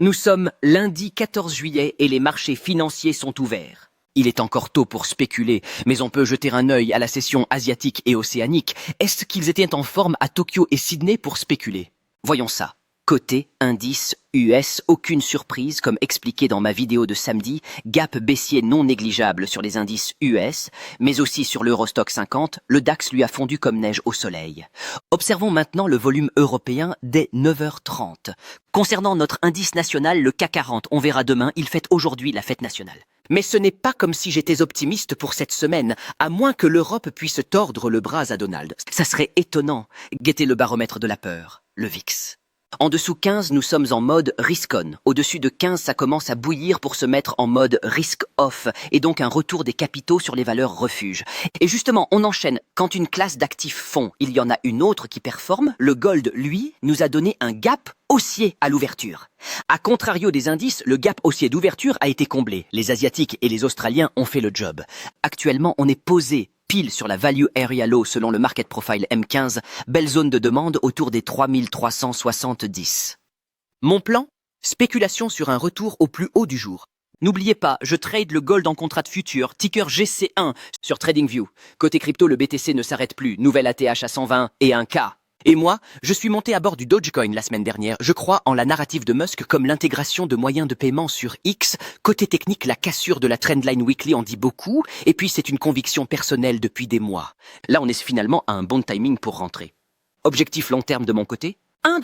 Nous sommes lundi 14 juillet et les marchés financiers sont ouverts. Il est encore tôt pour spéculer, mais on peut jeter un œil à la session asiatique et océanique. Est-ce qu'ils étaient en forme à Tokyo et Sydney pour spéculer? Voyons ça. Côté indice US, aucune surprise, comme expliqué dans ma vidéo de samedi, gap baissier non négligeable sur les indices US, mais aussi sur l'Eurostock 50, le DAX lui a fondu comme neige au soleil. Observons maintenant le volume européen dès 9h30. Concernant notre indice national, le CAC 40, on verra demain, il fête aujourd'hui la fête nationale. Mais ce n'est pas comme si j'étais optimiste pour cette semaine, à moins que l'Europe puisse tordre le bras à Donald. Ça serait étonnant. Guettez le baromètre de la peur, le VIX. En dessous 15, nous sommes en mode risk-on. Au-dessus de 15, ça commence à bouillir pour se mettre en mode risk-off, et donc un retour des capitaux sur les valeurs refuges. Et justement, on enchaîne. Quand une classe d'actifs fond, il y en a une autre qui performe. Le gold, lui, nous a donné un gap haussier à l'ouverture. A contrario des indices, le gap haussier d'ouverture a été comblé. Les Asiatiques et les Australiens ont fait le job. Actuellement, on est posé pile sur la Value Area Low selon le Market Profile M15, belle zone de demande autour des 3370. Mon plan? Spéculation sur un retour au plus haut du jour. N'oubliez pas, je trade le gold en contrat de futur, ticker GC1 sur TradingView. Côté crypto, le BTC ne s'arrête plus, nouvelle ATH à 120 et un K. Et moi, je suis monté à bord du Dogecoin la semaine dernière. Je crois en la narrative de Musk comme l'intégration de moyens de paiement sur X. Côté technique, la cassure de la trendline weekly en dit beaucoup. Et puis, c'est une conviction personnelle depuis des mois. Là, on est finalement à un bon timing pour rentrer. Objectif long terme de mon côté? $1.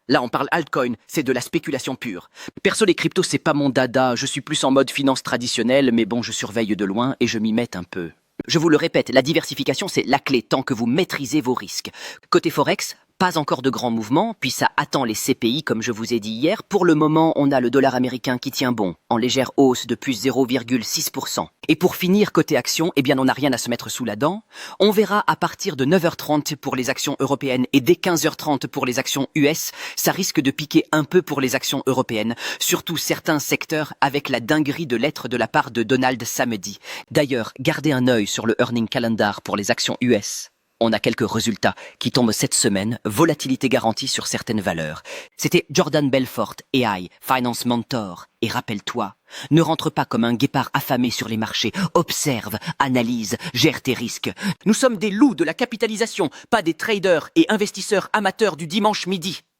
Là, on parle altcoin, c'est de la spéculation pure. Perso, les cryptos, c'est pas mon dada. Je suis plus en mode finance traditionnelle, mais bon, je surveille de loin et je m'y mets un peu. Je vous le répète, la diversification, c'est la clé tant que vous maîtrisez vos risques. Côté Forex, pas encore de grands mouvements, puis ça attend les CPI comme je vous ai dit hier. Pour le moment, on a le dollar américain qui tient bon, en légère hausse de plus 0,6%. Et pour finir, côté actions, eh bien on n'a rien à se mettre sous la dent. On verra à partir de 9h30 pour les actions européennes et dès 15h30 pour les actions US, ça risque de piquer un peu pour les actions européennes, surtout certains secteurs avec la dinguerie de lettres de la part de Donald samedi. D'ailleurs, gardez un œil sur le earning calendar pour les actions US. On a quelques résultats qui tombent cette semaine, volatilité garantie sur certaines valeurs. C'était Jordan Belfort, AI, Finance Mentor. Et rappelle-toi, ne rentre pas comme un guépard affamé sur les marchés. Observe, analyse, gère tes risques. Nous sommes des loups de la capitalisation, pas des traders et investisseurs amateurs du dimanche midi.